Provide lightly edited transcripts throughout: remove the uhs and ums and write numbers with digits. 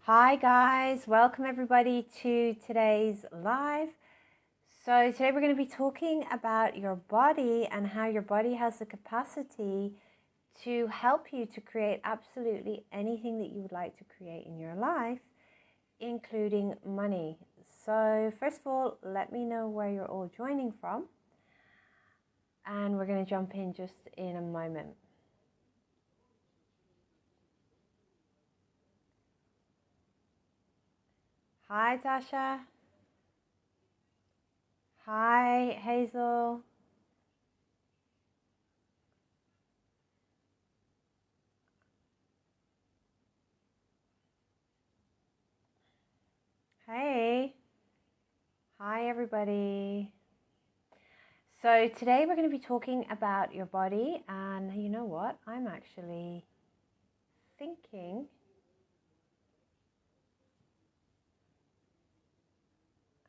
Hi guys, welcome everybody to today's live. So today we're going to be talking about your body and how your body has the capacity to help you to create absolutely anything that you would like to create in your life, including money. So first of all, let me know where you're all joining from, and we're going to jump in just in a moment. Hi Tasha. Hi Hazel. Hey. Hi everybody. So today we're going to be talking about your body, and you know what? I'm actually thinking,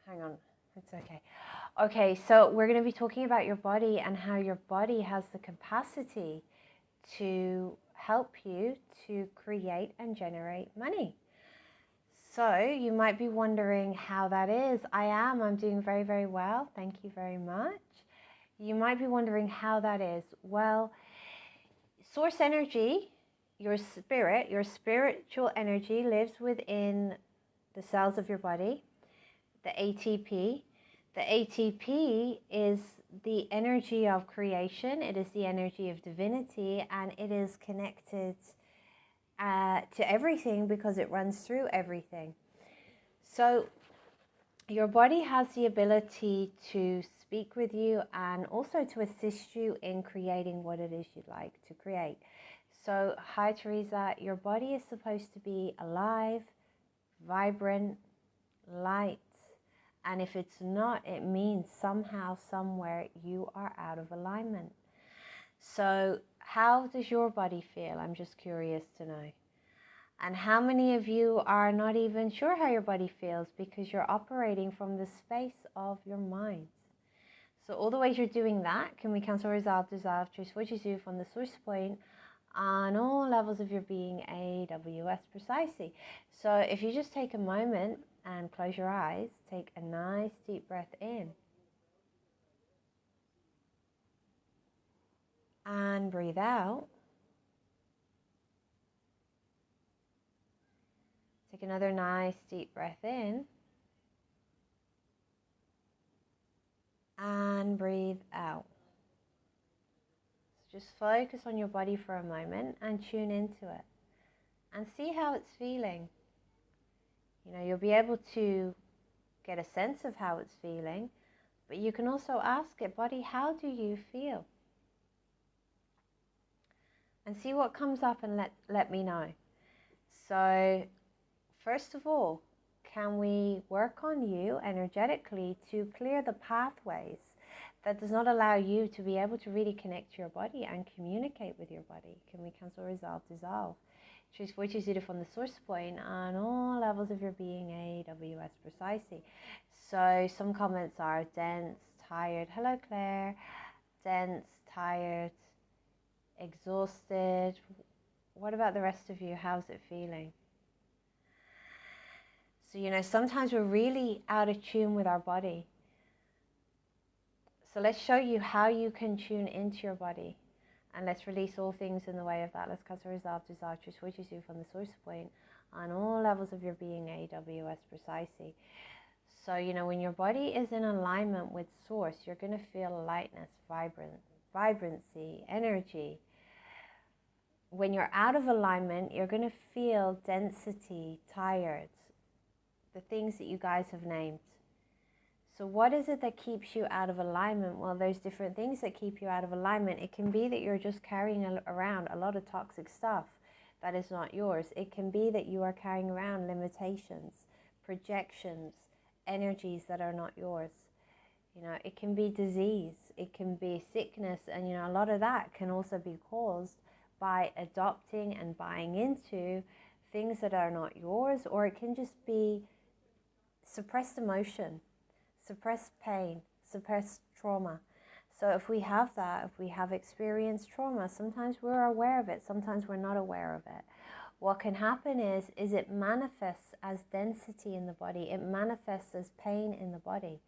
hang on, it's okay. Okay, so we're going to be talking about your body and how your body has the capacity to help you to create and generate money. So you might be wondering how that is. I'm doing very, very well. Thank you very much. You might be wondering how that is. Well, source energy, your spiritual energy lives within the cells of your body, the ATP. The ATP is the energy of creation, it is the energy of divinity, and it is connected to everything because it runs through everything. So your body has the ability to speak with you and also to assist you in creating what it is you'd like to create. So, hi Teresa, your body is supposed to be alive, vibrant, light. And if it's not, it means somehow, somewhere you are out of alignment. So, how does your body feel? I'm just curious to know. And how many of you are not even sure how your body feels because you're operating from the space of your mind? So all the ways you're doing that, can we cancel, resolve, dissolve, choose what you do from the source point on all levels of your being, AWS precisely. So if you just take a moment and close your eyes, take a nice deep breath in and breathe out. Take another nice deep breath in and breathe out. So just focus on your body for a moment and tune into it and see how it's feeling. You know, you'll be able to get a sense of how it's feeling, but you can also ask it, body, how do you feel? And see what comes up and let me know. So first of all, can we work on you energetically to clear the pathways that does not allow you to be able to really connect to your body and communicate with your body? Can we cancel, resolve, dissolve? Choose which is from the source point on all levels of your being, AWS precisely. So some comments are dense, tired. Hello, Claire. Dense, tired, exhausted. What about the rest of you? How's it feeling? So, you know, sometimes we're really out of tune with our body. So let's show you how you can tune into your body. And let's release all things in the way of that. Let's cancel, resolve, dissolve, choose what you do from the source point on all levels of your being, AWS precisely. So, you know, when your body is in alignment with source, you're going to feel lightness, vibrancy, energy. When you're out of alignment, you're going to feel density, tired, the things that you guys have named. So what is it that keeps you out of alignment? Well, there's different things that keep you out of alignment. It can be that you're just carrying around a lot of toxic stuff that is not yours. It can be that you are carrying around limitations, projections, energies that are not yours. You know, it can be disease, it can be sickness, and you know, a lot of that can also be caused by adopting and buying into things that are not yours, or it can just be suppressed emotion, suppressed pain, suppressed trauma. So if we have that, if we have experienced trauma, sometimes we're aware of it, sometimes we're not aware of it. what can happen is it manifests as density in the body. It manifests as pain in the body.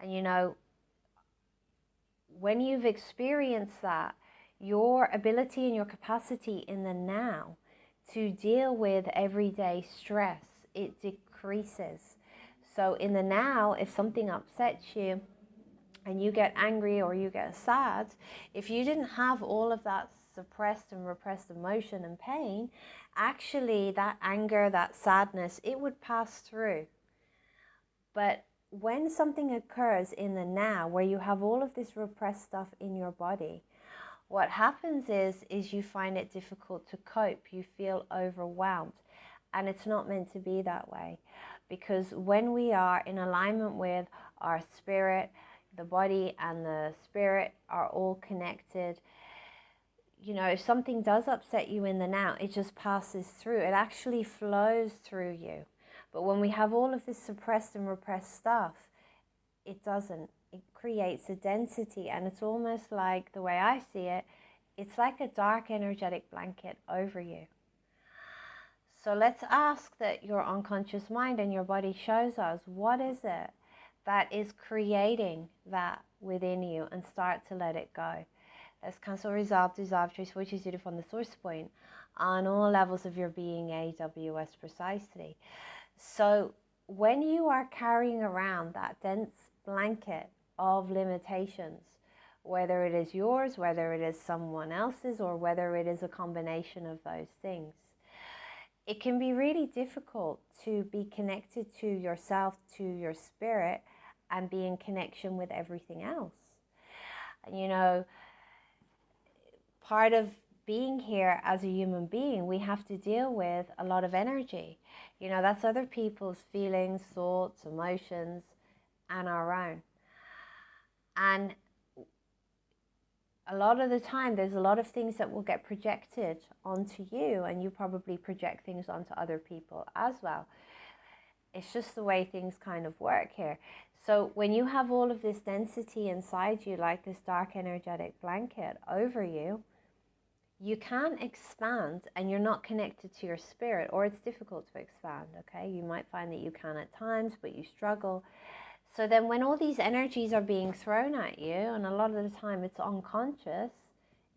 And you know, when you've experienced that, your ability and your capacity in the now to deal with everyday stress, it decreases. So in the now, if something upsets you and you get angry or you get sad, if you didn't have all of that suppressed and repressed emotion and pain, actually that anger, that sadness, it would pass through. But when something occurs in the now, where you have all of this repressed stuff in your body, what happens is you find it difficult to cope. You feel overwhelmed. And it's not meant to be that way. Because when we are in alignment with our spirit, the body and the spirit are all connected. You know, if something does upset you in the now, it just passes through. It actually flows through you. But when we have all of this suppressed and repressed stuff, it doesn't. It creates a density, and it's almost like, the way I see it, it's like a dark energetic blanket over you. So let's ask that your unconscious mind and your body shows us, what is it that is creating that within you, and start to let it go. Let's cancel, resolve, dissolve, trace, which is from the source point on all levels of your being, AWS precisely. So when you are carrying around that dense blanket of limitations, whether it is yours, whether it is someone else's, or whether it is a combination of those things, it can be really difficult to be connected to yourself, to your spirit, and be in connection with everything else. And you know, part of being here as a human being, we have to deal with a lot of energy. You know, that's other people's feelings, thoughts, emotions, and our own. And a lot of the time, there's a lot of things that will get projected onto you, and you probably project things onto other people as well. It's just the way things kind of work here. So when you have all of this density inside you, like this dark energetic blanket over you, you can't expand, and you're not connected to your spirit, or it's difficult to expand, okay? You might find that you can at times, but you struggle. So then when all these energies are being thrown at you, and a lot of the time it's unconscious,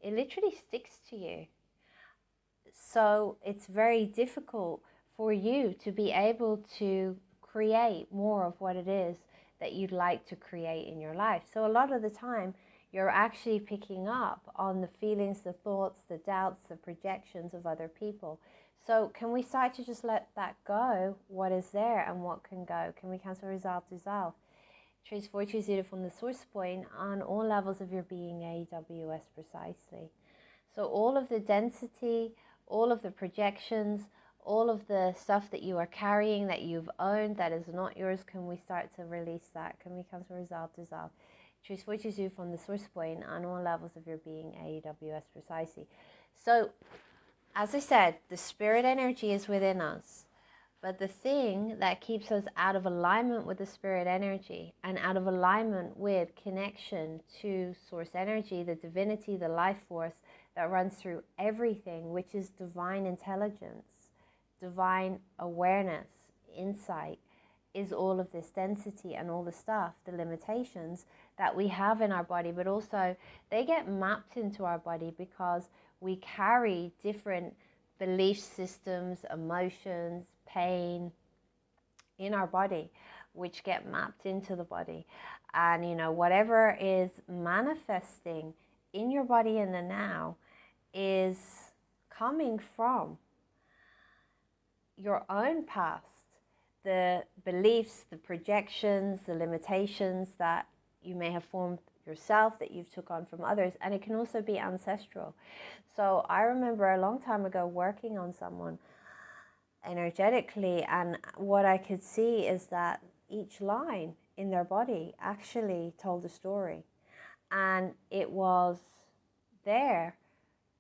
it literally sticks to you. So it's very difficult for you to be able to create more of what it is that you'd like to create in your life. So a lot of the time, you're actually picking up on the feelings, the thoughts, the doubts, the projections of other people. So can we start to just let that go, what is there and what can go? Can we cancel, resolve, dissolve? Trace 420 from the source point on all levels of your being, AWS precisely. So all of the density, all of the projections, all of the stuff that you are carrying, that you've owned, that is not yours, can we start to release that? Can we cancel, resolve, dissolve? Choose what you do from the source point on all levels of your being, AWS precisely. So, as I said, the spirit energy is within us. But the thing that keeps us out of alignment with the spirit energy and out of alignment with connection to source energy, the divinity, the life force that runs through everything, which is divine intelligence, divine awareness, insight, is all of this density and all the stuff, the limitations that we have in our body, but also they get mapped into our body because we carry different belief systems, emotions, pain in our body, which get mapped into the body. And you know, whatever is manifesting in your body in the now is coming from your own past, the beliefs, the projections, the limitations that you may have formed yourself, that you've took on from others, and it can also be ancestral. So I remember a long time ago working on someone energetically, and what I could see is that each line in their body actually told a story, and it was there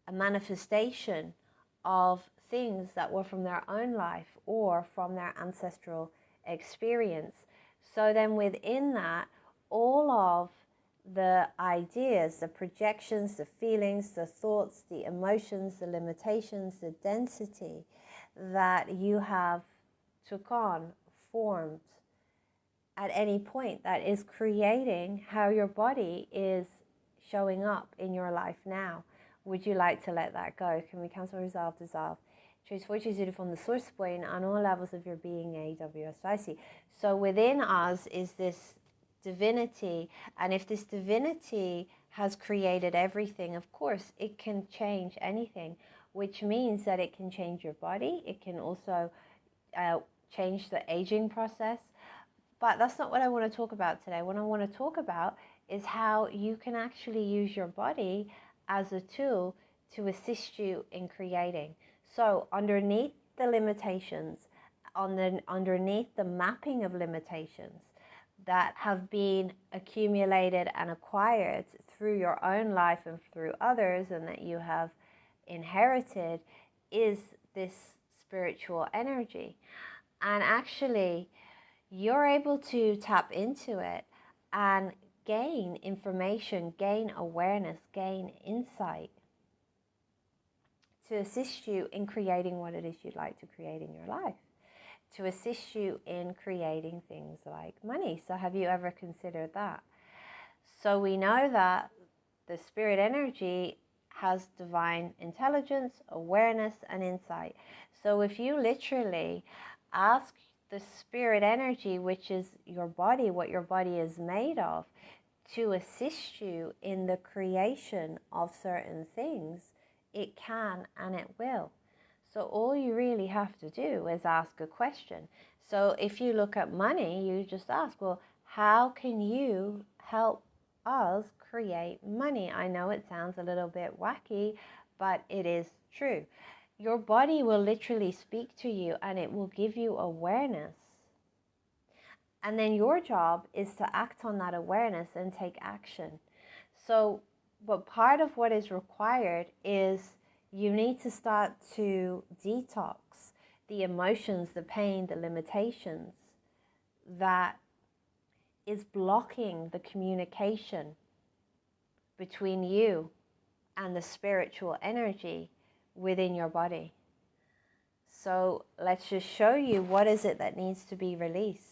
a manifestation of things that were from their own life or from their ancestral experience. So then within that, all of the ideas, the projections, the feelings, the thoughts, the emotions, the limitations, the density that you have took on, formed at any point, that is creating how your body is showing up in your life now. Would you like to let that go? Can we cancel, resolve, dissolve? Choose fortune zero from the source point on all levels of your being, AWSIC. So within us is this divinity, and if this divinity has created everything, of course it can change anything, which means that it can change your body. It can also change the aging process. But that's not what I want to talk about today. What I want to talk about is how you can actually use your body as a tool to assist you in creating. So underneath the limitations, underneath the mapping of limitations that have been accumulated and acquired through your own life and through others, and that you have inherited, is this spiritual energy. And actually, you're able to tap into it and gain information, gain awareness, gain insight to assist you in creating what it is you'd like to create in your life, to assist you in creating things like money. So have you ever considered that? So we know that the spirit energy has divine intelligence, awareness, and insight. So if you literally ask the spirit energy, which is your body, what your body is made of, to assist you in the creation of certain things, it can and it will. So all you really have to do is ask a question. So if you look at money, you just ask, well, how can you help us create money? I know it sounds a little bit wacky, but it is true. Your body will literally speak to you and it will give you awareness. And then your job is to act on that awareness and take action. So, but part of what is required is you need to start to detox the emotions, the pain, the limitations that is blocking the communication between you and the spiritual energy within your body. So let's just show you what is it that needs to be released.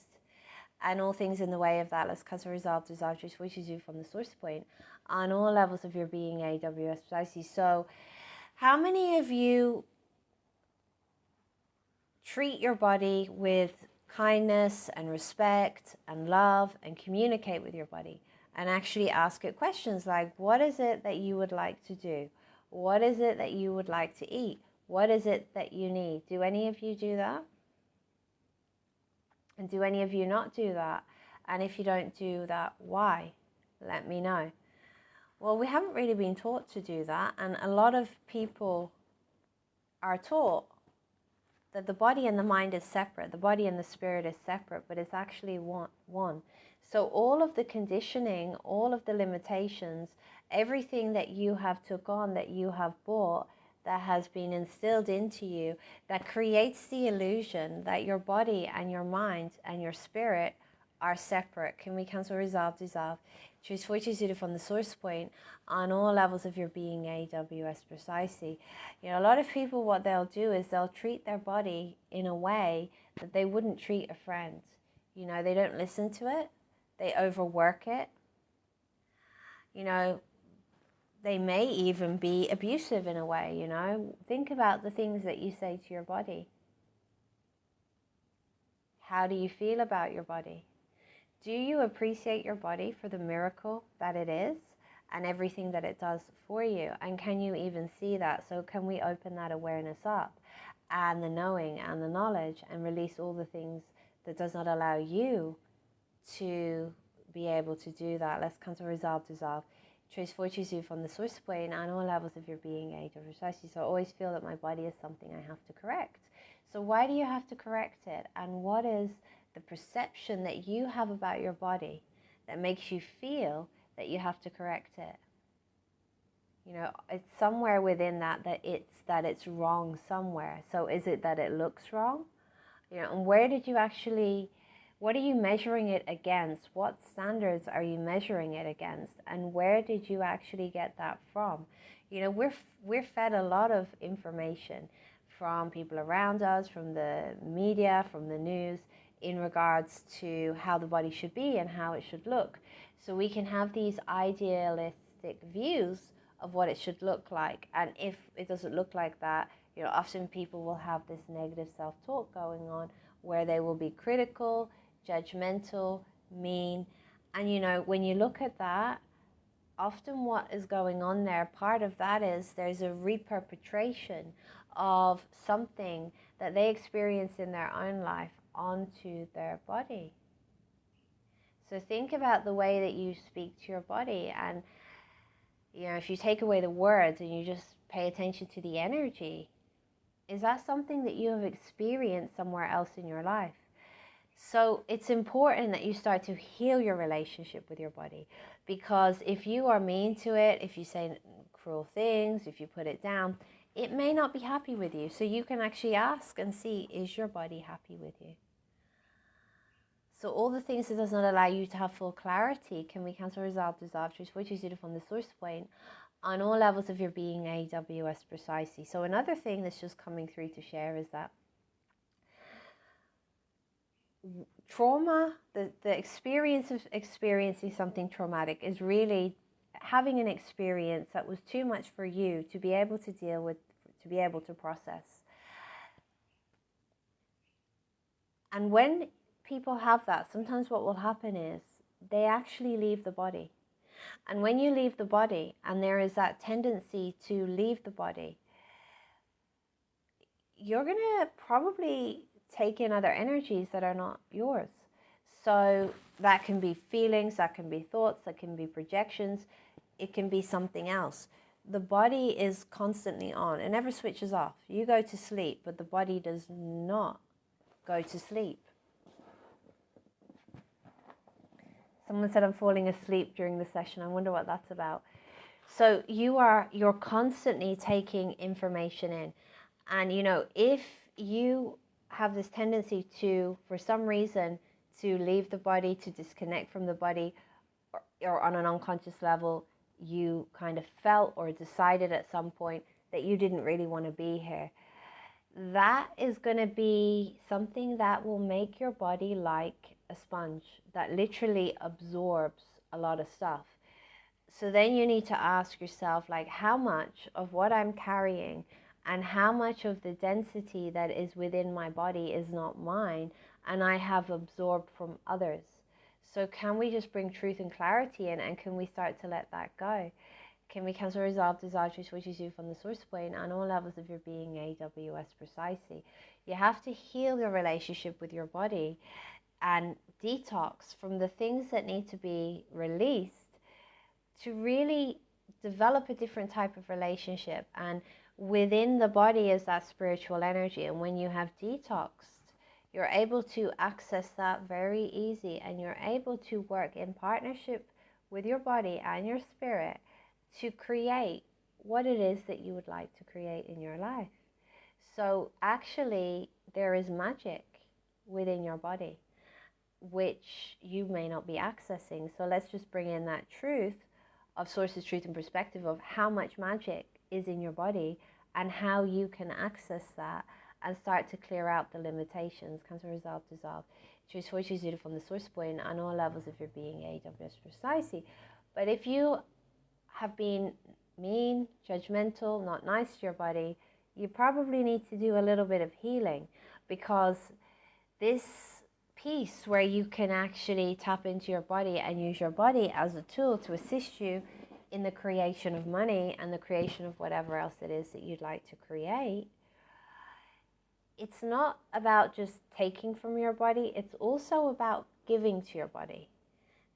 And all things in the way of that, let's cancel, resolve, dissolve, choose, which is you from the source point on all levels of your being, AWS. So how many of you treat your body with kindness and respect and love and communicate with your body and actually ask it questions like, what is it that you would like to do? What is it that you would like to eat? What is it that you need? Do any of you do that? And do any of you not do that? And if you don't do that, why? Let me know. Well, we haven't really been taught to do that. And a lot of people are taught that the body and the mind is separate. The body and the spirit is separate, but it's actually one. So all of the conditioning, all of the limitations, everything that you have took on, that you have bought, that has been instilled into you, that creates the illusion that your body and your mind and your spirit are separate. Can we cancel, resolve, dissolve? Choose fortitude from the source point on all levels of your being, AWS precisely. You know, a lot of people, what they'll do is they'll treat their body in a way that they wouldn't treat a friend. You know, they don't listen to it. They overwork it. You know, they may even be abusive in a way, you know. Think about the things that you say to your body. How do you feel about your body? Do you appreciate your body for the miracle that it is and everything that it does for you? And can you even see that? So can we open that awareness up and the knowing and the knowledge and release all the things that does not allow you to be able to do that? Let's cancel, resolve, dissolve. Choose fortitude from the source point on all levels of your being, age, or precisely. So I always feel that my body is something I have to correct. So why do you have to correct it? And what is the perception that you have about your body that makes you feel that you have to correct it? You know, it's somewhere within that it's wrong somewhere. So is it that it looks wrong? You know, and where did you actually, What are you measuring it against? What standards are you measuring it against? And where did you actually get that from? You know, we're fed a lot of information from people around us, from the media, from the news, in regards to how the body should be and how it should look. So we can have these idealistic views of what it should look like. And if it doesn't look like that, you know, often people will have this negative self-talk going on where they will be critical, judgmental, mean. And you know, when you look at that, often what is going on there, part of that is there's a reperpetration of something that they experience in their own life onto their body. So think about the way that you speak to your body, and you know, if you take away the words and you just pay attention to the energy, is that something that you have experienced somewhere else in your life? So it's important that you start to heal your relationship with your body, because if you are mean to it, if you say cruel things, if you put it down, it may not be happy with you. So you can actually ask and see, is your body happy with you? So all the things that does not allow you to have full clarity, can we cancel, resolve, dissolve, choose which is from the source point on all levels of your being, AWS precisely. So another thing that's just coming through to share is that trauma, the experience of experiencing something traumatic is really having an experience that was too much for you to be able to deal with, to be able to process. And when people have that, sometimes what will happen is they actually leave the body. And when you leave the body, and there is that tendency to leave the body, you're going to probably take in other energies that are not yours. So that can be feelings, that can be thoughts, that can be projections, it can be something else. The body is constantly on. It never switches off. You go to sleep, but the body does not go to sleep. Someone said I'm falling asleep during the session. I wonder what that's about. So you're constantly taking information in. And you know, if you have this tendency to, for some reason, to leave the body, to disconnect from the body, or on an unconscious level, you kind of felt or decided at some point that you didn't really want to be here, that is going to be something that will make your body like a sponge that literally absorbs a lot of stuff. So then you need to ask yourself, like, how much of what I'm carrying and how much of the density that is within my body is not mine and I have absorbed from others. So can we just bring truth and clarity in, and can we start to let that go? Can we cancel, resolve, desire, choose which is you from the source point on all levels of your being, AWS precisely. You have to heal your relationship with your body and detox from the things that need to be released to really develop a different type of relationship. And within the body is that spiritual energy. And when you have detoxed, you're able to access that very easy, and you're able to work in partnership with your body and your spirit to create what it is that you would like to create in your life. So actually, there is magic within your body, which you may not be accessing. So let's just bring in that truth of sources, truth, and perspective of how much magic is in your body and how you can access that and start to clear out the limitations. Cancel, resolve, dissolve. Choose for choose it from the source point on all levels of your being, AWS precisely. But if you have been mean, judgmental, not nice to your body, you probably need to do a little bit of healing, because this piece where you can actually tap into your body and use your body as a tool to assist you in the creation of money and the creation of whatever else it is that you'd like to create, it's not about just taking from your body, it's also about giving to your body.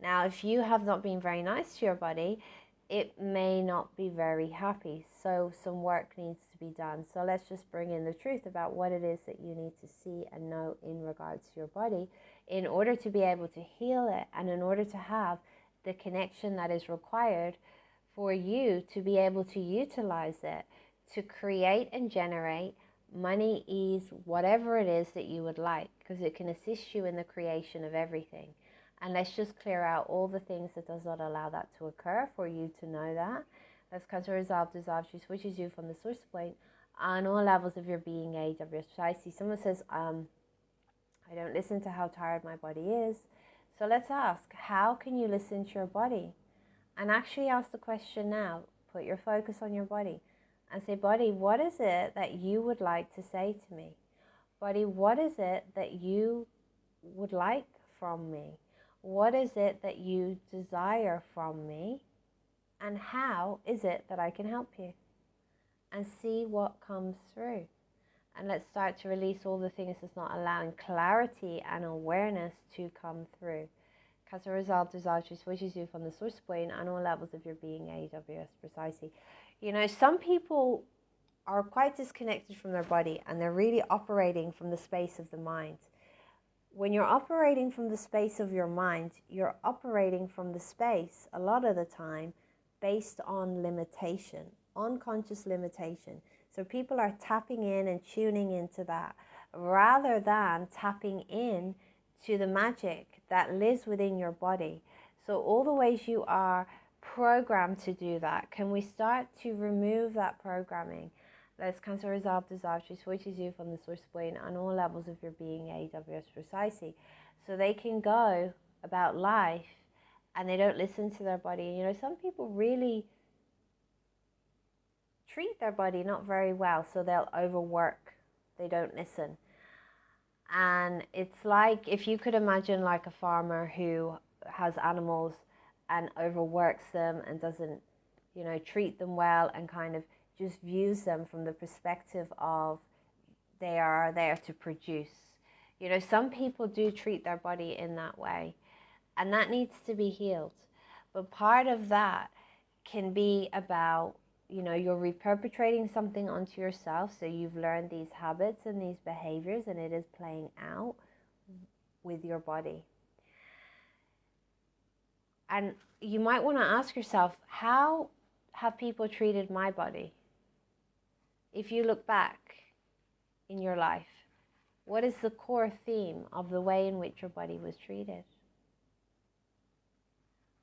Now, if you have not been very nice to your body, it may not be very happy. So some work needs to be done. So let's just bring in the truth about what it is that you need to see and know in regards to your body in order to be able to heal it, and in order to have the connection that is required for you to be able to utilize it to create and generate money, ease, whatever it is that you would like, because it can assist you in the creation of everything. And let's just clear out all the things that does not allow that to occur for you to know that. Let's come to resolve, dissolve, choose, which is you from the source point on all levels of your being, age, of your society. Someone says, I don't listen to how tired my body is. So let's ask, how can you listen to your body? And actually ask the question now. Put your focus on your body and say, body, what is it that you would like to say to me? Body, what is it that you would like from me? What is it that you desire from me? And how is it that I can help you? And see what comes through. And let's start to release all the things that's not allowing clarity and awareness to come through. As a result, dissolve, switches you from the source point on all levels of your being, AWS precisely. You know, some people are quite disconnected from their body and they're really operating from the space of the mind. When you're operating from the space of your mind, you're operating from the space, a lot of the time, based on limitation, unconscious limitation. So people are tapping in and tuning into that rather than tapping in to the magic that lives within your body. So all the ways you are programmed to do that, can we start to remove that programming? Let's cancel, resolve, dissolve, switches you from the source point on all levels of your being, AWS precisely. So they can go about life and they don't listen to their body. You know, some people really treat their body not very well, so they'll overwork. They don't listen. And it's like, if you could imagine like a farmer who has animals and overworks them and doesn't, you know, treat them well and kind of just views them from the perspective of they are there to produce. You know, some people do treat their body in that way, and that needs to be healed. But part of that can be about, you know, you're reperpetrating something onto yourself. So you've learned these habits and these behaviors, and it is playing out with your body. And you might want to ask yourself, how have people treated my body? If you look back in your life, what is the core theme of the way in which your body was treated?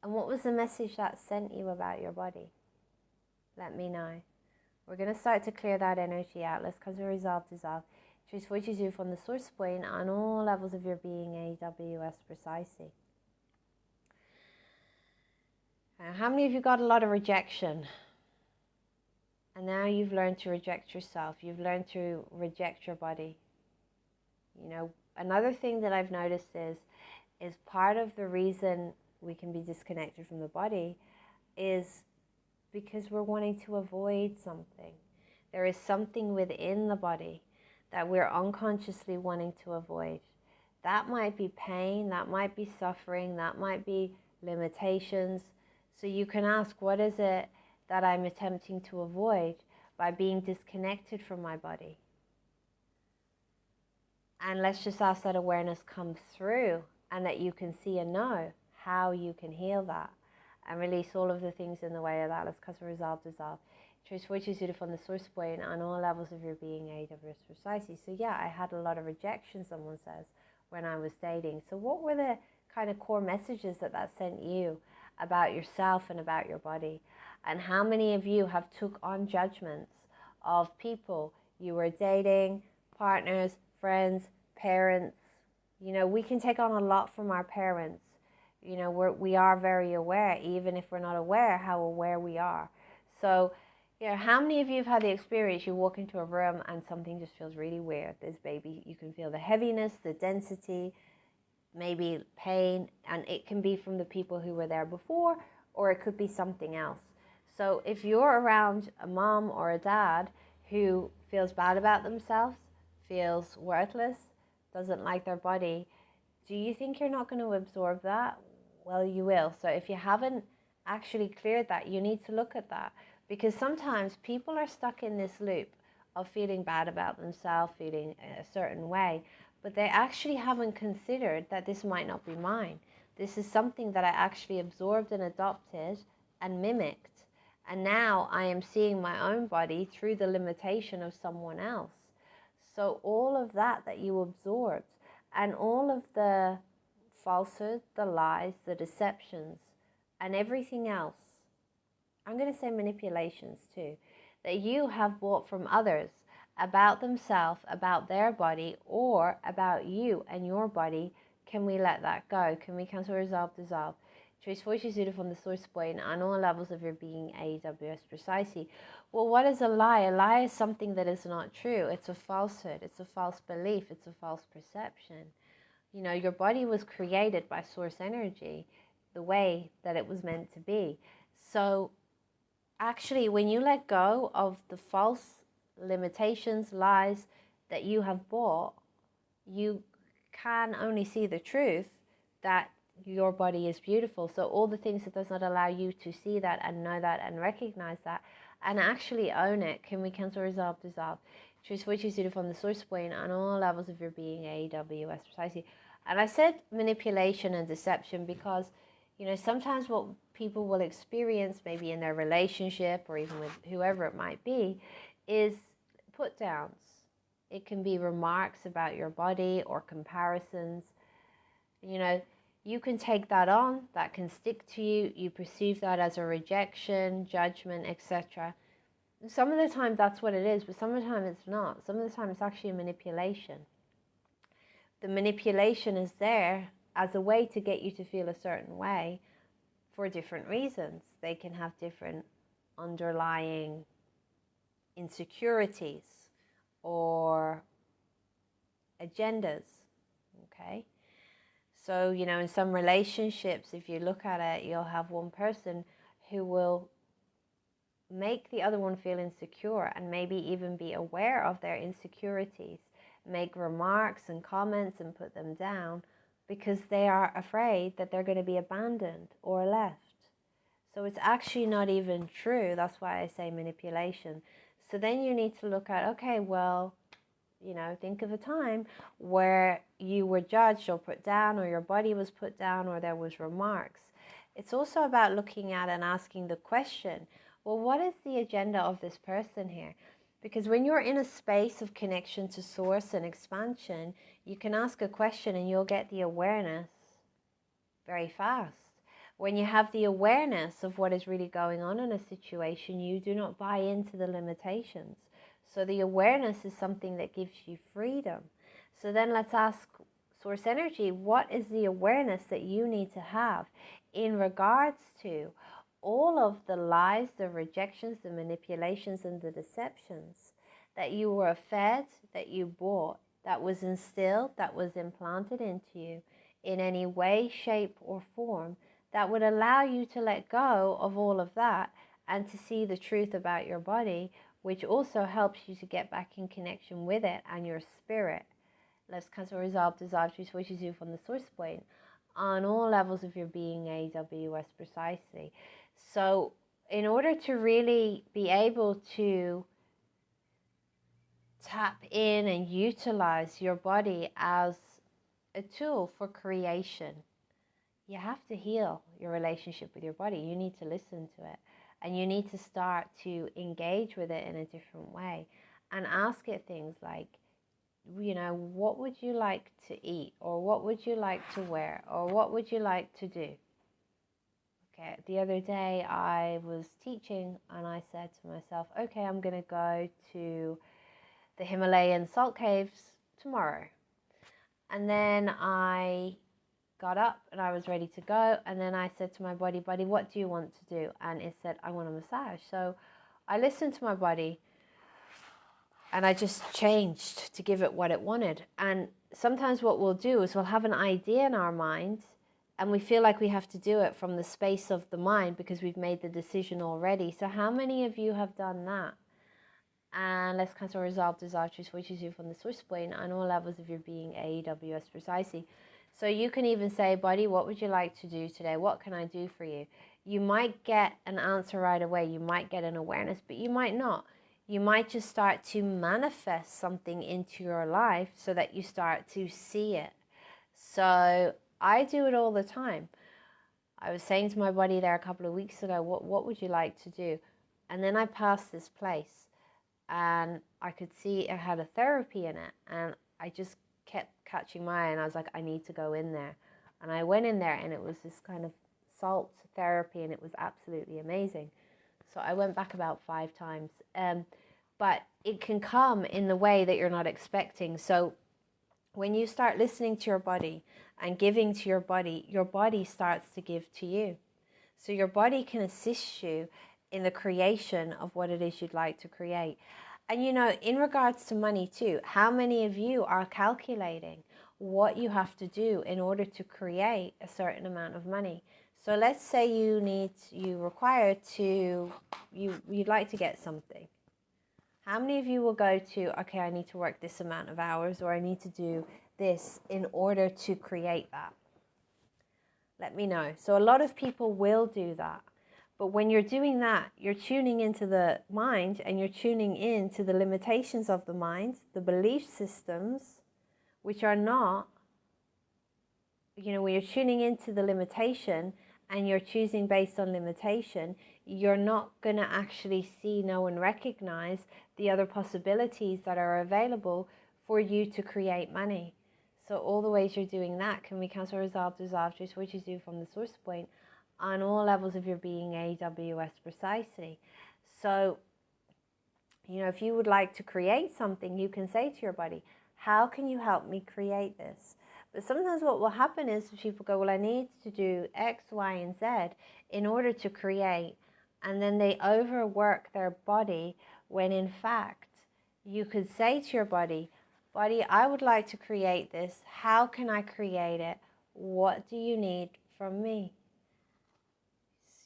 And what was the message that sent you about your body? Let me know. We're going to start to clear that energy out. Let's come to resolve, dissolve. Choose switches you from the source point on all levels of your being, AWS precisely. How many of you got a lot of rejection? And now you've learned to reject yourself. You've learned to reject your body. You know, another thing that I've noticed is part of the reason we can be disconnected from the body is because we're wanting to avoid something. There is something within the body that we're unconsciously wanting to avoid. That might be pain, that might be suffering, that might be limitations. So you can ask, what is it that I'm attempting to avoid by being disconnected from my body? And let's just ask that awareness comes through and that you can see and know how you can heal that and release all of the things in the way of that. Let's cause a resolve, dissolve. Choose which is you from the source point on all levels of your being, AWS precisely. So yeah, I had a lot of rejection, someone says, when I was dating. So what were the kind of core messages that sent you about yourself and about your body? And how many of you have took on judgments of people you were dating, partners, friends, parents? You know, we can take on a lot from our parents. You know, we are very aware, even if we're not aware how aware we are. So, you know, how many of you have had the experience, you walk into a room and something just feels really weird? There's maybe, you can feel the heaviness, the density, maybe pain, and it can be from the people who were there before, or it could be something else. So if you're around a mom or a dad who feels bad about themselves, feels worthless, doesn't like their body, do you think you're not going to absorb that? Well, you will. So if you haven't actually cleared that, you need to look at that. Because sometimes people are stuck in this loop of feeling bad about themselves, feeling a certain way, but they actually haven't considered that this might not be mine. This is something that I actually absorbed and adopted and mimicked. And now I am seeing my own body through the limitation of someone else. So all of that you absorbed, and all of the falsehood, the lies, the deceptions, and everything else, I'm going to say manipulations too, that you have bought from others about themselves, about their body, or about you and your body, can we let that go? Can we cancel, resolve, dissolve? Choose for you from the source point on all levels of your being, AWS precisely. Well, what is a lie? A lie is something that is not true. It's a falsehood. It's a false belief. It's a false perception. You know, your body was created by source energy the way that it was meant to be. So actually, when you let go of the false limitations, lies that you have bought, you can only see the truth that your body is beautiful. So all the things that does not allow you to see that and know that and recognize that and actually own it. Can we cancel, resolve, dissolve? Choose which is suited from the source point on all levels of your being, AWS precisely. And I said manipulation and deception because, you know, sometimes what people will experience, maybe in their relationship or even with whoever it might be, is put downs. It can be remarks about your body or comparisons. You know, you can take that on, that can stick to you. You perceive that as a rejection, judgment, etc. Some of the time that's what it is, but some of the time it's not. Some of the time it's actually a manipulation. The manipulation is there as a way to get you to feel a certain way for different reasons. They can have different underlying insecurities or agendas, okay? So, you know, in some relationships, if you look at it, you'll have one person who will make the other one feel insecure and maybe even be aware of their insecurities, make remarks and comments and put them down because they are afraid that they're going to be abandoned or left. So it's actually not even true. That's why I say manipulation. So then you need to look at, okay, well, you know, think of a time where you were judged or put down, or your body was put down, or there was remarks. It's also about looking at and asking the question, well, what is the agenda of this person here? Because when you're in a space of connection to source and expansion, you can ask a question and you'll get the awareness very fast. When you have the awareness of what is really going on in a situation, you do not buy into the limitations. So the awareness is something that gives you freedom. So then let's ask Source Energy, what is the awareness that you need to have in regards to all of the lies, the rejections, the manipulations, and the deceptions that you were fed, that you bought, that was instilled, that was implanted into you in any way, shape, or form that would allow you to let go of all of that and to see the truth about your body, which also helps you to get back in connection with it and your spirit. Let's cancel, resolve, dissolve, choose wishes you from the source point on all levels of your being, AWS precisely. So in order to really be able to tap in and utilize your body as a tool for creation, you have to heal your relationship with your body. You need to listen to it, and you need to start to engage with it in a different way and ask it things like, you know, what would you like to eat, or what would you like to wear, or what would you like to do? Okay, the other day I was teaching and I said to myself, okay, I'm going to go to the Himalayan salt caves tomorrow. And then I got up and I was ready to go, and then I said to my body, what do you want to do? And it said, I want a massage. So I listened to my body and I just changed to give it what it wanted. And sometimes what we'll do is we'll have an idea in our mind and we feel like we have to do it from the space of the mind because we've made the decision already. So how many of you have done that? And let's cancel, resolve, dissolve, choose which is you from the source point on all levels of your being, AWS precisely. So you can even say, body, what would you like to do today? What can I do for you? You might get an answer right away. You might get an awareness, but you might not. You might just start to manifest something into your life so that you start to see it. So I do it all the time. I was saying to my body there a couple of weeks ago, what would you like to do? And then I passed this place. and I could see it had a therapy in it, and I just kept catching my eye, and I was like, I need to go in there. And I went in there, and it was this kind of salt therapy, and it was absolutely amazing. So I went back about 5 times. But it can come in the way that you're not expecting. So when you start listening to your body and giving to your body starts to give to you. So your body can assist you in the creation of what it is you'd like to create. And you know, in regards to money too, how many of you are calculating what you have to do in order to create a certain amount of money? So let's say you'd like to get something. How many of you will go to, okay, I need to work this amount of hours, or I need to do this in order to create that? Let me know. So a lot of people will do that. But when you're doing that, you're tuning into the mind, and you're tuning into the limitations of the mind, the belief systems, which are not, you know, when you're tuning into the limitation and you're choosing based on limitation, you're not going to actually see, know, and recognize the other possibilities that are available for you to create money. So all the ways you're doing that can be cancel, resolve, dissolve, just what you do from the source point on all levels of your being, AWS precisely. So, you know, if you would like to create something, you can say to your body, how can you help me create this? But sometimes what will happen is people go, well, I need to do X, Y, and Z in order to create. And then they overwork their body when in fact you could say to your body, I would like to create this. How can I create it? What do you need from me?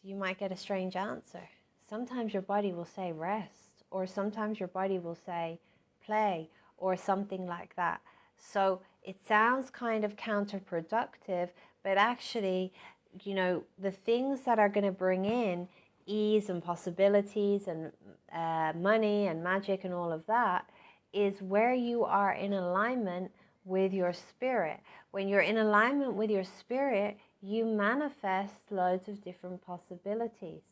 You might get a strange answer. Sometimes your body will say rest, or sometimes your body will say play, or something like that. So it sounds kind of counterproductive, but actually, you know, the things that are going to bring in ease and possibilities and money and magic and all of that is where you are in alignment with your spirit. When you're in alignment with your spirit, you manifest loads of different possibilities.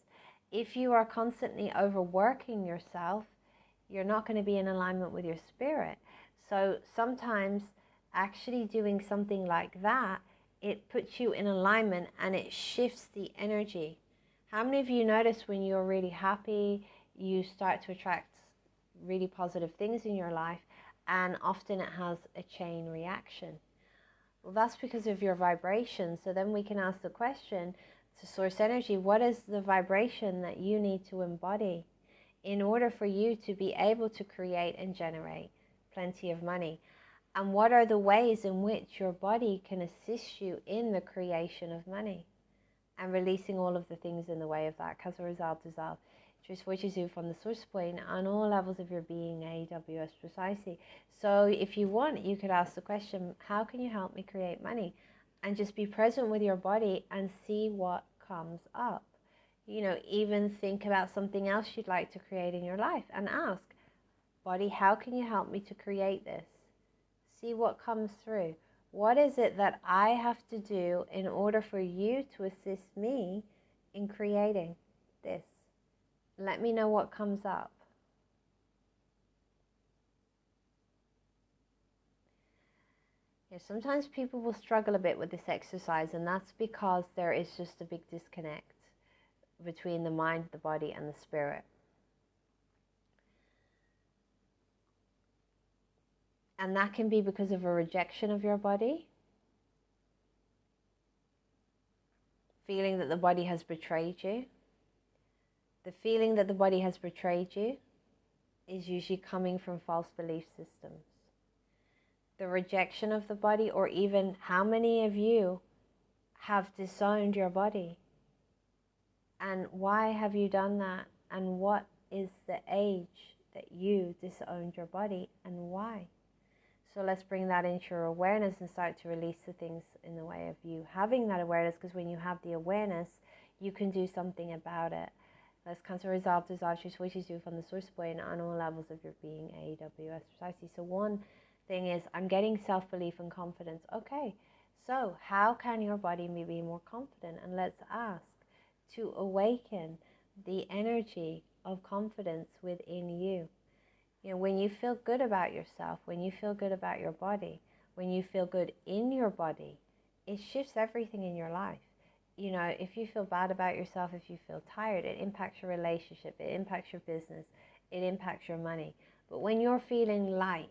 If you are constantly overworking yourself, you're not going to be in alignment with your spirit. So sometimes actually doing something like that, it puts you in alignment and it shifts the energy. How many of you notice when you're really happy, you start to attract really positive things in your life, and often it has a chain reaction? Well, that's because of your vibration. So then we can ask the question to source energy, what is the vibration that you need to embody in order for you to be able to create and generate plenty of money? And what are the ways in which your body can assist you in the creation of money and releasing all of the things in the way of that? Cancel, resolve, dissolve. Just what you do from the source point on all levels of your being, AWS precisely. So if you want, you could ask the question, how can you help me create money? And just be present with your body and see what comes up. You know, even think about something else you'd like to create in your life and ask, body, how can you help me to create this? See what comes through. What is it that I have to do in order for you to assist me in creating this? Let me know what comes up. Yeah, sometimes people will struggle a bit with this exercise, and that's because there is just a big disconnect between the mind, the body, and the spirit. And that can be because of a rejection of your body, feeling that the body has betrayed you. The feeling that the body has betrayed you is usually coming from false belief systems. The rejection of the body, or even how many of you have disowned your body? And why have you done that? And what is the age that you disowned your body, and why? So let's bring that into your awareness and start to release the things in the way of you having that awareness, because when you have the awareness, you can do something about it. Let's cancel, resolve, dissolve, choose what you do from the source point on all levels of your being, AWS precisely. So one thing is, I'm getting self-belief and confidence. Okay, so how can your body be more confident? And let's ask to awaken the energy of confidence within you. You know, when you feel good about yourself, when you feel good about your body, when you feel good in your body, it shifts everything in your life. You know, if you feel bad about yourself, if you feel tired, it impacts your relationship, it impacts your business, it impacts your money. But when you're feeling light,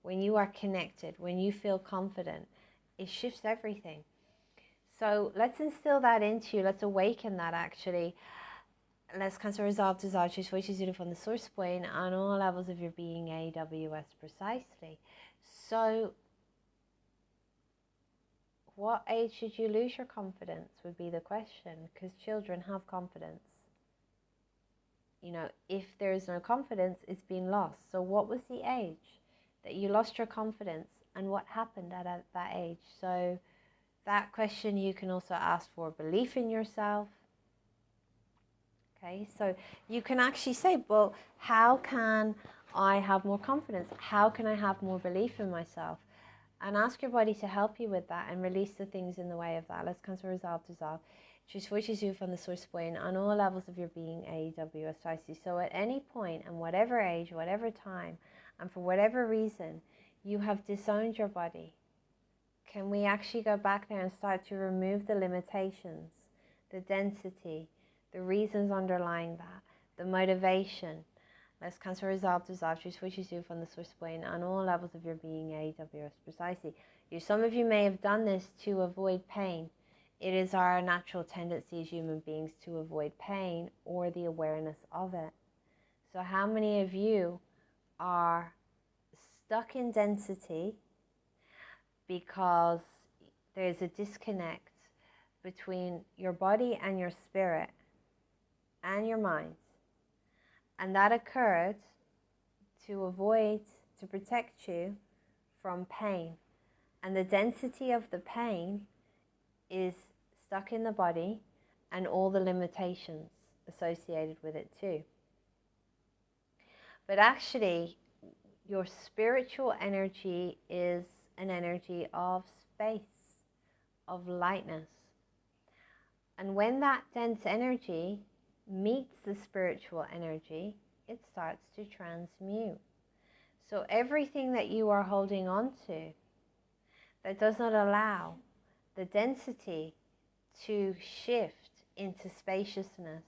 when you are connected, when you feel confident, it shifts everything. So let's instill that into you. Let's awaken that actually. Let's cancel, resolve, dissolve, choose, choose zero from the source point on all levels of your being, AWS precisely. So what age should you lose your confidence would be the question, because children have confidence. You know, if there is no confidence, it's been lost. So what was the age that you lost your confidence, and what happened at that age? So that question you can also ask for belief in yourself. Okay, so you can actually say, well, how can I have more confidence? How can I have more belief in myself? And ask your body to help you with that and release the things in the way of that. Let's cancel, resolve, dissolve. Choose switches you from the source point on all levels of your being, AWS Pisces. So at any point and whatever age, whatever time, and for whatever reason, you have disowned your body, can we actually go back there and start to remove the limitations, the density, the reasons underlying that, the motivation? Let's cancel, resolve, dissolve, choose, switches you from the source point on all levels of your being, AWS precisely. Some of you may have done this to avoid pain. It is our natural tendency as human beings to avoid pain or the awareness of it. So how many of you are stuck in density because there's a disconnect between your body and your spirit and your mind? And that occurred to protect you from pain. And the density of the pain is stuck in the body and all the limitations associated with it too. But actually, your spiritual energy is an energy of space, of lightness. And when that dense energy meets the spiritual energy, it starts to transmute. So everything that you are holding on to that does not allow the density to shift into spaciousness,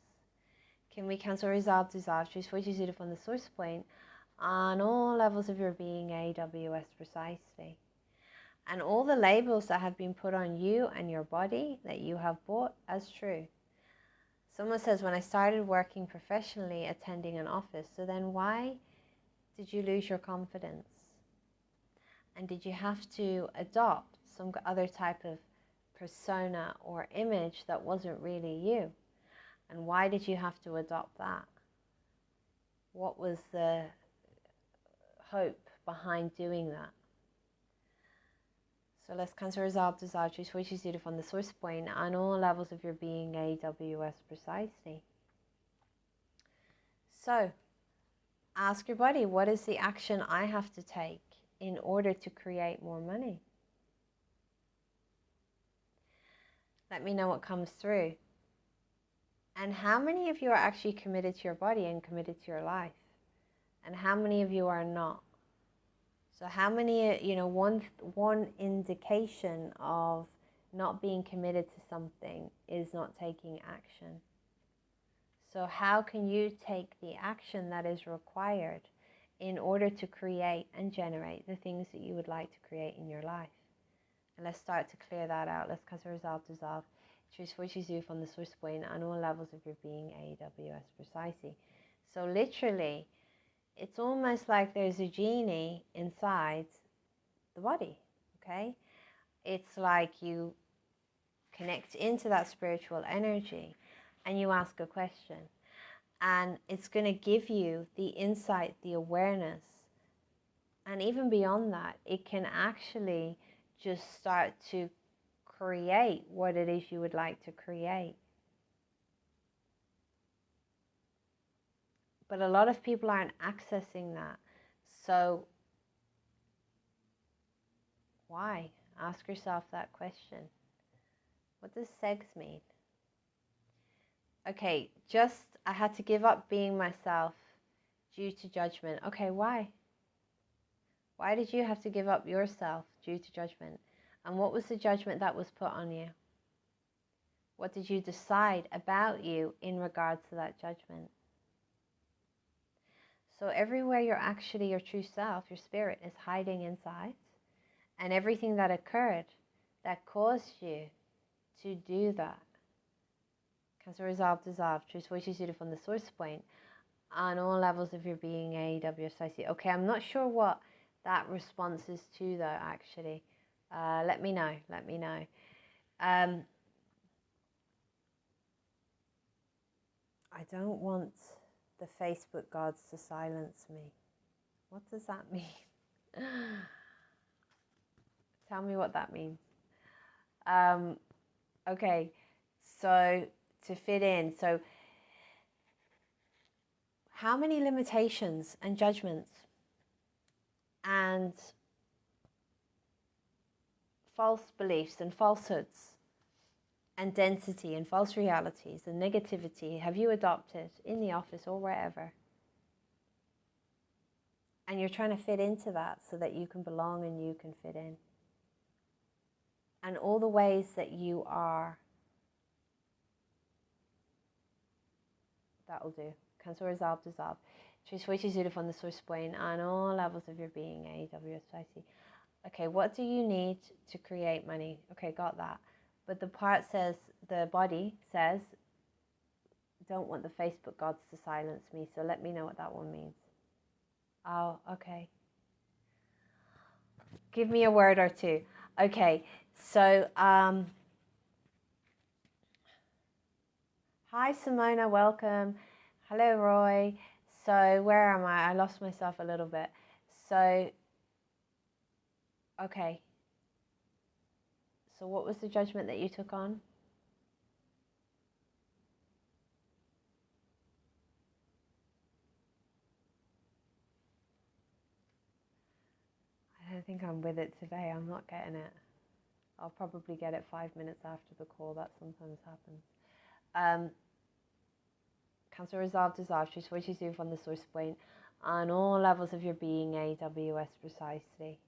can we cancel, resolve, dissolve, choose, choose it from the source point on all levels of your being, AWS precisely. And all the labels that have been put on you and your body that you have bought as true. Someone says, when I started working professionally, attending an office, so then why did you lose your confidence? And did you have to adopt some other type of persona or image that wasn't really you? And why did you have to adopt that? What was the hope behind doing that? So let's cancel, resolve, dissolve, choose, which is from the source point on all levels of your being, AWS precisely. So ask your body, what is the action I have to take in order to create more money? Let me know what comes through. And how many of you are actually committed to your body and committed to your life? And how many of you are not? So how many, one indication of not being committed to something is not taking action. So how can you take the action that is required in order to create and generate the things that you would like to create in your life? And let's start to clear that out. Let's cancel, resolve, dissolve. Choose for you from the source point on all levels of your being, AWS precisely. So literally, it's almost like there's a genie inside the body, okay? It's like you connect into that spiritual energy and you ask a question. And it's going to give you the insight, the awareness. And even beyond that, it can actually just start to create what it is you would like to create. But a lot of people aren't accessing that. So why? Ask yourself that question. What does sex mean? Okay, I had to give up being myself due to judgment. Okay, why? Why did you have to give up yourself due to judgment? And what was the judgment that was put on you? What did you decide about you in regards to that judgment? So everywhere you're actually your true self, your spirit is hiding inside. And everything that occurred that caused you to do that. Cancer, resolve, dissolve, choose what you do from the source point on all levels of your being, AWSIC. Okay, I'm not sure what that response is to though, actually. Let me know. I don't want the Facebook gods to silence me. What does that mean? Tell me what that means. Okay, so to fit in, so how many limitations and judgments and false beliefs and falsehoods and density and false realities and negativity have you adopted in the office or wherever? And you're trying to fit into that so that you can belong and you can fit in. And all the ways that you are, that'll do. Cancel, resolve, dissolve. Choose which is beautiful on the source point on all levels of your being, AWSIC. Okay, what do you need to create money? Okay, got that. But the part says, the body says, don't want the Facebook gods to silence me, so let me know what that one means. Oh, okay. Give me a word or two. Okay, so, hi Simona, welcome. Hello Roy. So where am I? I lost myself a little bit. So, okay. So what was the judgment that you took on? I don't think I'm with it today. I'm not getting it. I'll probably get it 5 minutes after the call. That sometimes happens. Cancel, resolve, dissolve. Choose what you do from the source point on all levels of your being, AWS precisely.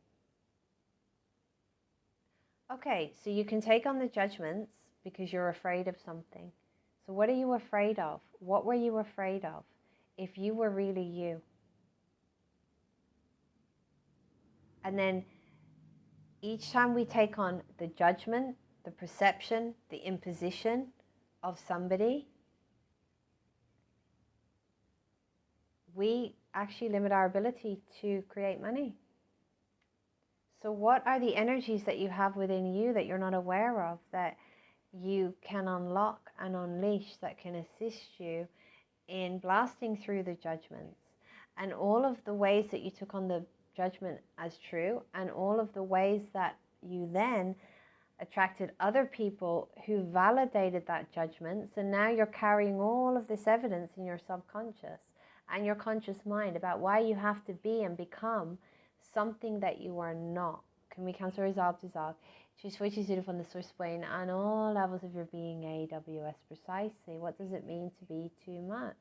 Okay, so you can take on the judgments because you're afraid of something. So what are you afraid of? What were you afraid of if you were really you? And then each time we take on the judgment, the perception, the imposition of somebody, we actually limit our ability to create money. So what are the energies that you have within you that you're not aware of that you can unlock and unleash that can assist you in blasting through the judgments and all of the ways that you took on the judgment as true and all of the ways that you then attracted other people who validated that judgment. So now you're carrying all of this evidence in your subconscious and your conscious mind about why you have to be and become something that you are not. Can we cancel, resolve, dissolve? Choose which is beautiful on the source point on all levels of your being, AWS precisely. What does it mean to be too much?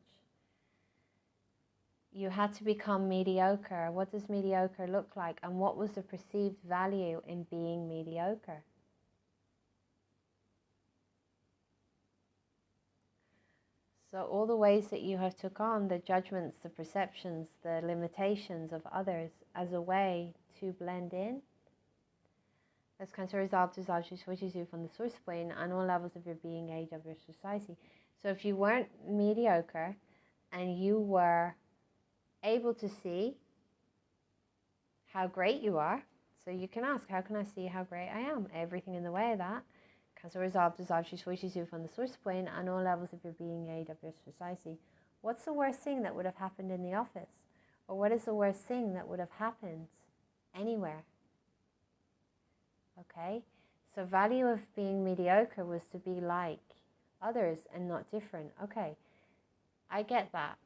You had to become mediocre. What does mediocre look like? And what was the perceived value in being mediocre? So all the ways that you have took on the judgments, the perceptions, the limitations of others as a way to blend in. Let's cancel, resolve, dissolve, choose what you do from the source point on all levels of your being, age of your society. So if you weren't mediocre and you were able to see how great you are, so you can ask, how can I see how great I am? Everything in the way of that. Cancel, resolve, dissolve, choose what you do from the source point on all levels of your being, age of your society. What's the worst thing that would have happened in the office? Or what is the worst thing that would have happened anywhere? Okay, so value of being mediocre was to be like others and not different. Okay, I get that.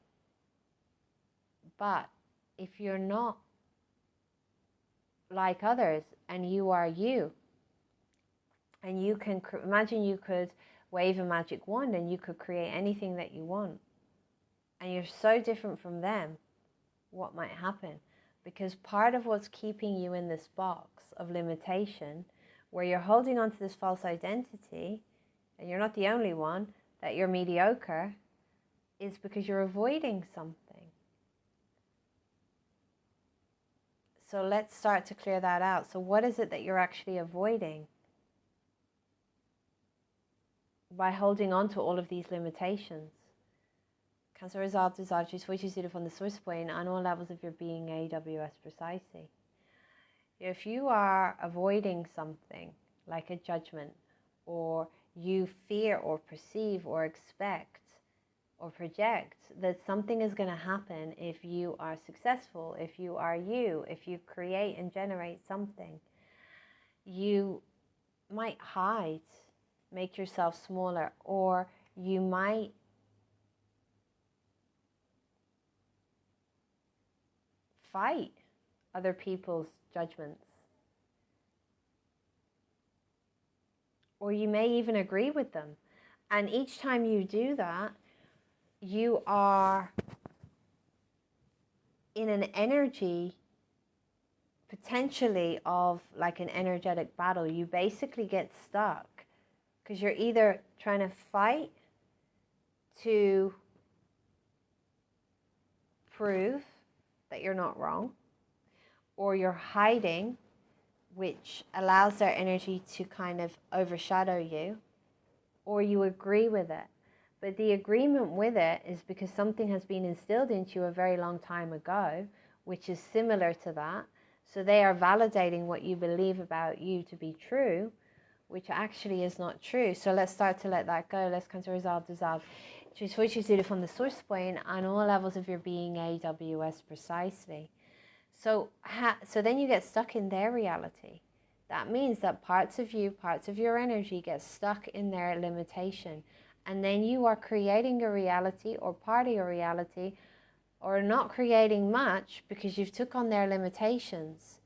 But if you're not like others and you are you, and you can imagine you could wave a magic wand and you could create anything that you want, and you're so different from them, what might happen. Because part of what's keeping you in this box of limitation, where you're holding on to this false identity, and you're not the only one, that you're mediocre, is because you're avoiding something. So let's start to clear that out. So what is it that you're actually avoiding by holding on to all of these limitations? Cancer resolve, desire, choose, which is from the source point on all levels of your being, AWS precisely. If you are avoiding something like a judgment, or you fear or perceive or expect or project that something is going to happen if you are successful, if you are you, if you create and generate something, you might hide, make yourself smaller, or you might fight other people's judgments. Or you may even agree with them. And each time you do that, you are in an energy potentially of like an energetic battle. You basically get stuck because you're either trying to fight to prove that you're not wrong, or you're hiding, which allows their energy to kind of overshadow you, or you agree with it. But the agreement with it is because something has been instilled into you a very long time ago, which is similar to that. So they are validating what you believe about you to be true, which actually is not true. So let's start to let that go. Let's come to resolve, dissolve. Choose which is from the source point on all levels of your being, AWS precisely. So then you get stuck in their reality. That means that parts of you, parts of your energy get stuck in their limitation. And then you are creating a reality or part of your reality, or not creating much because you've took on their limitations.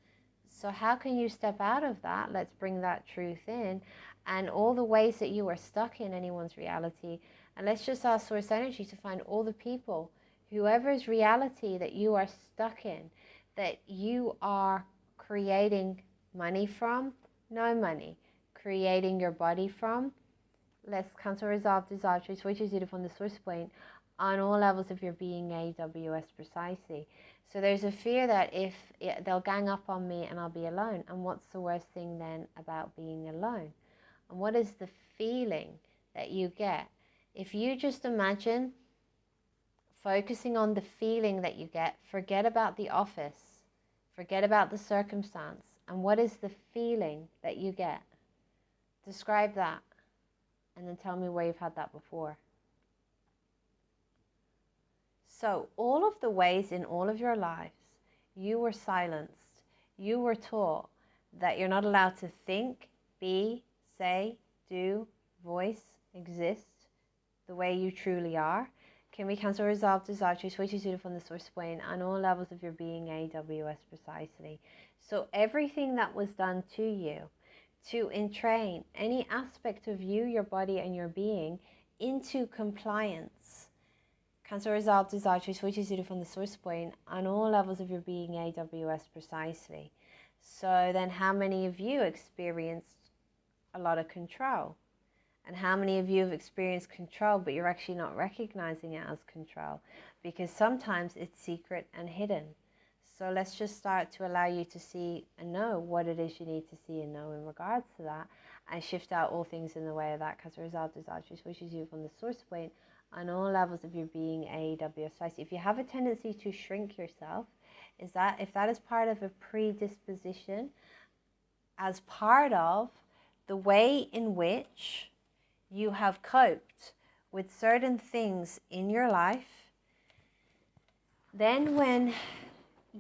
So how can you step out of that? Let's bring that truth in, and all the ways that you are stuck in anyone's reality. And let's just ask source energy to find all the people, whoever's reality that you are stuck in, that you are creating money from, no money, creating your body from. Let's cancel, resolve, dissolve, choose which is from the source point on all levels of your being, AWS precisely. So there's a fear that if they'll gang up on me and I'll be alone. And what's the worst thing then about being alone? And what is the feeling that you get? If you just imagine focusing on the feeling that you get, forget about the office, forget about the circumstance. And what is the feeling that you get? Describe that. And then tell me where you've had that before. So all of the ways in all of your lives you were silenced, you were taught that you're not allowed to think, be, say, do, voice, exist the way you truly are. Can we cancel, resolve, desire, choose which is from the source point on all levels of your being, AWS precisely. So everything that was done to you to entrain any aspect of you, your body, and your being into compliance. Cancel, resolve, desire, choose which is from the source point on all levels of your being, AWS precisely. So then how many of you experienced a lot of control? And how many of you have experienced control, but you're actually not recognizing it as control? Because sometimes it's secret and hidden. So let's just start to allow you to see and know what it is you need to see and know in regards to that, and shift out all things in the way of that, because the result is actually wishes you from the source point on all levels of your being, AWS. If you have a tendency to shrink yourself, if that is part of a predisposition, as part of the way in which you have coped with certain things in your life, then when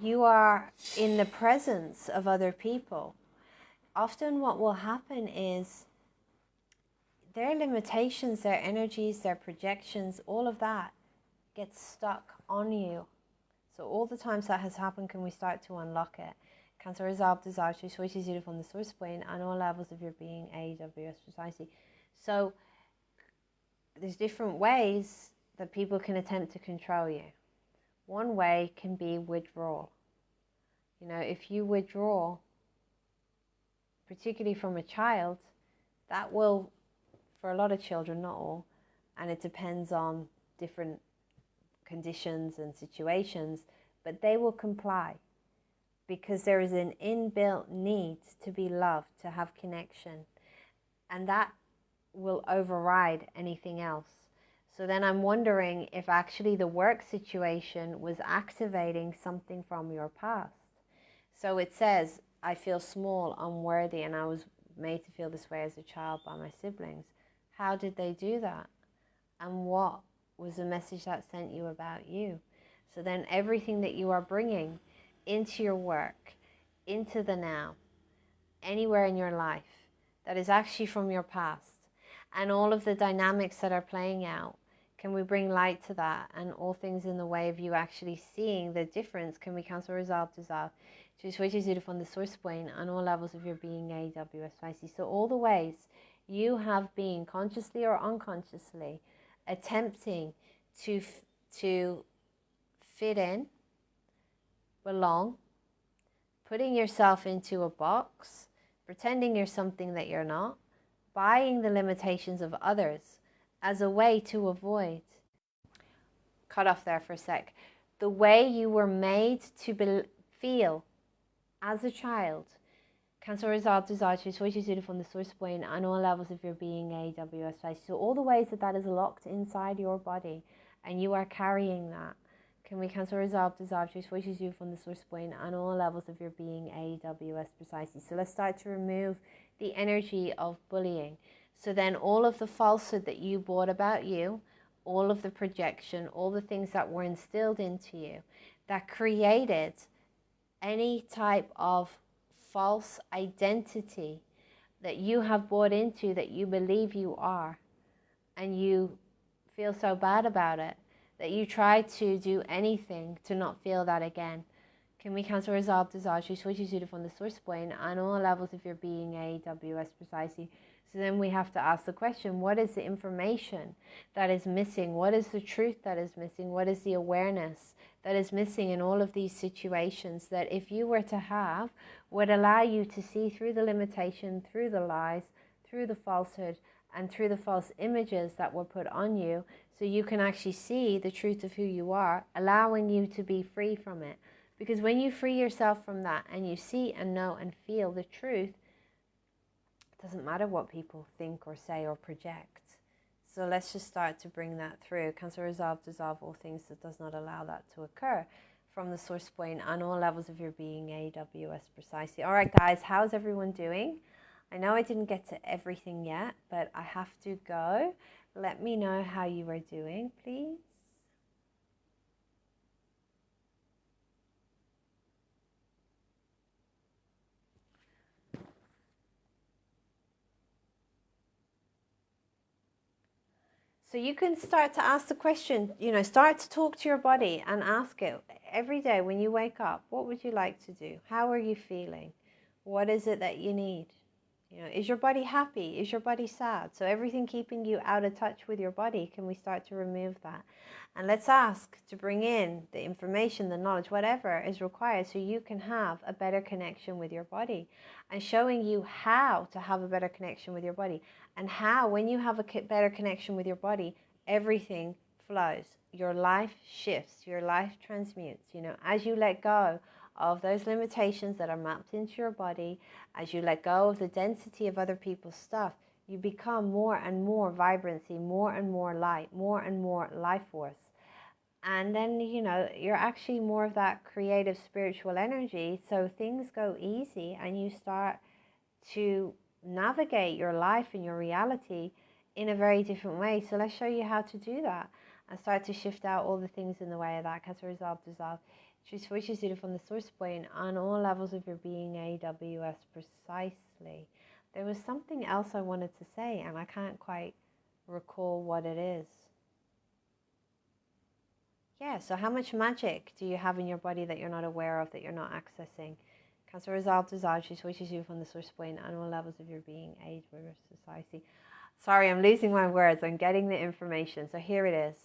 you are in the presence of other people, often what will happen is their limitations, their energies, their projections, all of that gets stuck on you. So all the times that has happened, can we start to unlock it? Cancel, resolve, desire, choose which is from the source point on all levels of your being, AWS precisely. So there's different ways that people can attempt to control you. One way can be withdrawal. You know, if you withdraw, particularly from a child, that will, for a lot of children, not all, and it depends on different conditions and situations, but they will comply because there is an inbuilt need to be loved, to have connection, and that will override anything else. So then I'm wondering if actually the work situation was activating something from your past. So it says, I feel small, unworthy, and I was made to feel this way as a child by my siblings. How did they do that? And what was the message that sent you about you? So then everything that you are bringing into your work, into the now, anywhere in your life, that is actually from your past, and all of the dynamics that are playing out, can we bring light to that? And all things in the way of you actually seeing the difference, can we cancel, resolve, dissolve, to switch you from the source point on all levels of your being, AWS. So all the ways you have been, consciously or unconsciously, attempting to fit in, belong, putting yourself into a box, pretending you're something that you're not, buying the limitations of others as a way to avoid. Cut off there for a sec. The way you were made to feel as a child. Cancel, resolve, desire, choose what you do from the source point on all levels of your being, AWS. So all the ways that is locked inside your body and you are carrying that. Can we cancel, resolve, dissolve, choose what you do from the source point on all levels of your being, AWS precisely. So let's start to remove the energy of bullying. So then all of the falsehood that you bought about you, all of the projection, all the things that were instilled into you, that created any type of false identity that you have bought into, that you believe you are, and you feel so bad about it that you try to do anything to not feel that again. Can we cancel, resolve, dissolve, switch you from the source point on all levels of your being, AWS precisely. So then we have to ask the question, what is the information that is missing? What is the truth that is missing? What is the awareness that is missing in all of these situations that if you were to have, would allow you to see through the limitation, through the lies, through the falsehood, and through the false images that were put on you, so you can actually see the truth of who you are, allowing you to be free from it. Because when you free yourself from that and you see and know and feel the truth, it doesn't matter what people think or say or project. So let's just start to bring that through. Cancel, resolve, dissolve all things that does not allow that to occur from the source point on all levels of your being, AWS precisely. All right, guys, how's everyone doing? I know I didn't get to everything yet, but I have to go. Let me know how you are doing, please. So you can start to ask the question, start to talk to your body and ask it every day when you wake up, what would you like to do? How are you feeling? What is it that you need? Is your body happy? Is your body sad? So everything keeping you out of touch with your body, can we start to remove that? And let's ask to bring in the information, the knowledge, whatever is required so you can have a better connection with your body, and showing you how to have a better connection with your body, and how when you have a better connection with your body, everything flows. Your life shifts, your life transmutes, as you let go of those limitations that are mapped into your body, as you let go of the density of other people's stuff, you become more and more vibrancy, more and more light, more and more life force. And then, you're actually more of that creative spiritual energy. So things go easy and you start to navigate your life and your reality in a very different way. So let's show you how to do that and start to shift out all the things in the way of that. Cancel, resolve, dissolve. Choose switches you from the source point on all levels of your being, AWS precisely. There was something else I wanted to say and I can't quite recall what it is. Yeah, so how much magic do you have in your body that you're not aware of, that you're not accessing? Cancel, resolve, dissolve, choose switches you from the source point on all levels of your being, AWS precisely. Sorry, I'm losing my words. I'm getting the information. So here it is.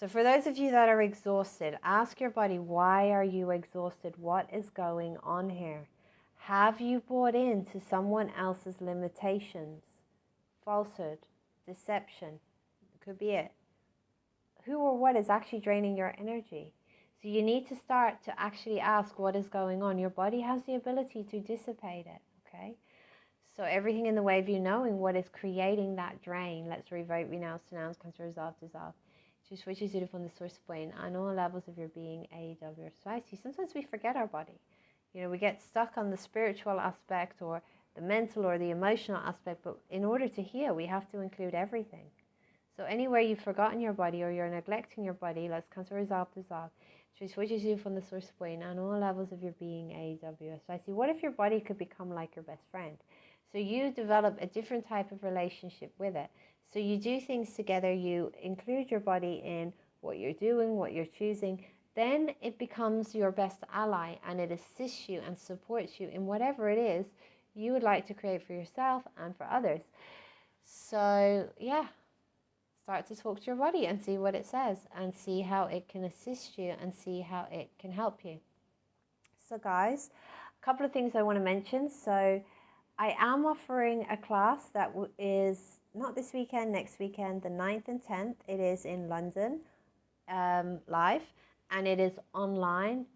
So for those of you that are exhausted, ask your body, why are you exhausted? What is going on here? Have you bought into someone else's limitations? Falsehood, deception, could be it. Who or what is actually draining your energy? So you need to start to actually ask what is going on. Your body has the ability to dissipate it, okay? So everything in the way of you knowing what is creating that drain. Let's revoke, renounce, denounce, cancel, resolve, dissolve. Just switches you from the source point on all levels of your being, AEW or society. Sometimes we forget our body. You know, we get stuck on the spiritual aspect or the mental or the emotional aspect, but in order to heal, we have to include everything. So anywhere you've forgotten your body or you're neglecting your body, let's cancel, resolve, dissolve. Just switches you from the source point on all levels of your being, AEW. So I see, what if your body could become like your best friend? So you develop a different type of relationship with it. So you do things together, you include your body in what you're doing, what you're choosing, then it becomes your best ally and it assists you and supports you in whatever it is you would like to create for yourself and for others. So yeah, start to talk to your body and see what it says and see how it can assist you and see how it can help you. So guys, a couple of things I want to mention. So I am offering a class that is not this weekend, next weekend, the 9th and 10th. It is in London, live, and it is online.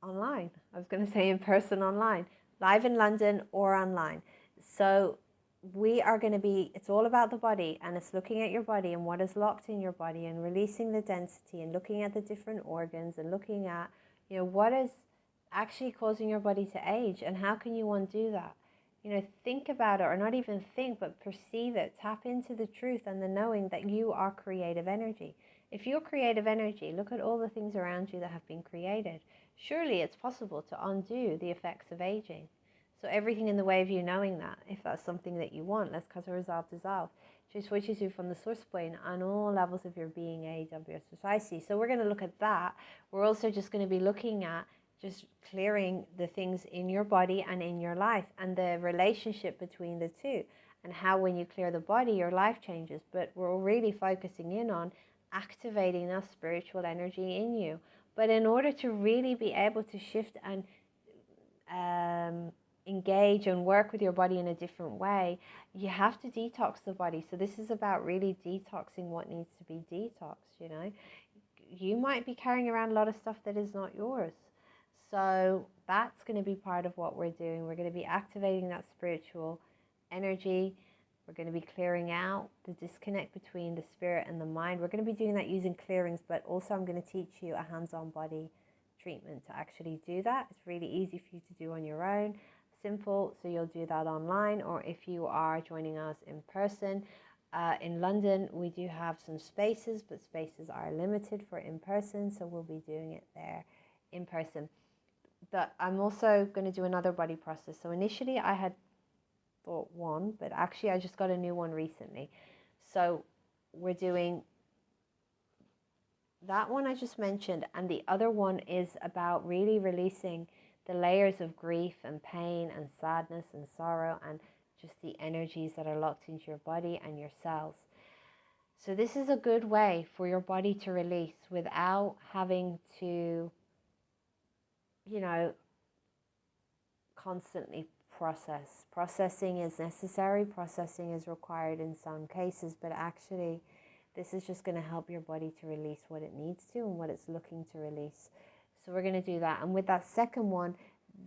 I was going to say in person, online. Live in London or online. So we are going to be, it's all about the body, and it's looking at your body and what is locked in your body and releasing the density and looking at the different organs and looking at, you know, what is actually causing your body to age and how can you undo that? You know, think about it, or not even think, but perceive it. Tap into the truth and the knowing that you are creative energy. If you're creative energy, look at all the things around you that have been created. Surely it's possible to undo the effects of aging. So everything in the way of you knowing that, if that's something that you want, let's cut, resolve, dissolve. Just switches you from the source point on all levels of your being, AWS society. So we're going to look at that. We're also just going to be looking at just clearing the things in your body and in your life and the relationship between the two and how when you clear the body, your life changes. But we're really focusing in on activating that spiritual energy in you. But in order to really be able to shift and engage and work with your body in a different way, you have to detox the body. So this is about really detoxing what needs to be detoxed. You know, you might be carrying around a lot of stuff that is not yours. So that's going to be part of what we're doing. We're going to be activating that spiritual energy. We're going to be clearing out the disconnect between the spirit and the mind. We're going to be doing that using clearings, but also I'm going to teach you a hands-on body treatment to actually do that. It's really easy for you to do on your own. Simple, so you'll do that online, or if you are joining us in person. In London, we do have some spaces, but spaces are limited for in person, so we'll be doing it there in person. But I'm also going to do another body process. So initially I had thought one, but actually I just got a new one recently. So we're doing that one I just mentioned, and the other one is about really releasing the layers of grief and pain and sadness and sorrow and just the energies that are locked into your body and your cells. So this is a good way for your body to release without having to, you know, constantly process. Processing is necessary, processing is required in some cases, but actually this is just going to help your body to release what it needs to and what it's looking to release. So we're going to do that. And with that second one,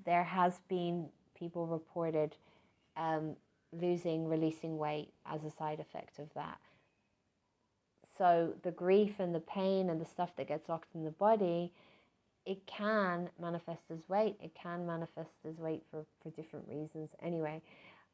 there has been people reported releasing weight as a side effect of that. So the grief and the pain and the stuff that gets locked in the body, it can manifest as weight. It can manifest as weight for different reasons. Anyway,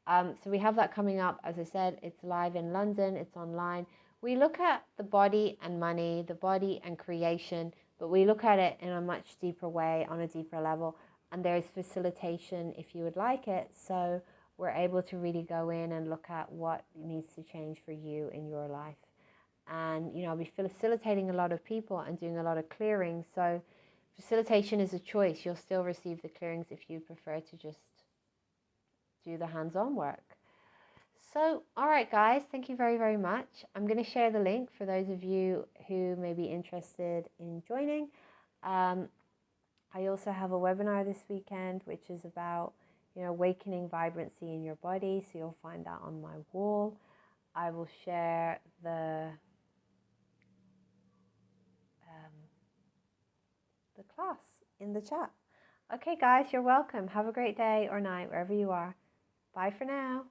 so we have that coming up. As I said, it's live in London. It's online. We look at the body and money, the body and creation, but we look at it in a much deeper way, on a deeper level. And there's facilitation if you would like it. So we're able to really go in and look at what needs to change for you in your life. And, you know, I'll be facilitating a lot of people and doing a lot of clearing. So facilitation is a choice. You'll still receive the clearings if you prefer to just do the hands-on work. So, all right, guys, thank you very, very much. I'm going to share the link for those of you who may be interested in joining. I also have a webinar this weekend, which is about, awakening vibrancy in your body. So you'll find that on my wall. I will share the class in the chat. Okay, guys, you're welcome. Have a great day or night wherever you are. Bye for now.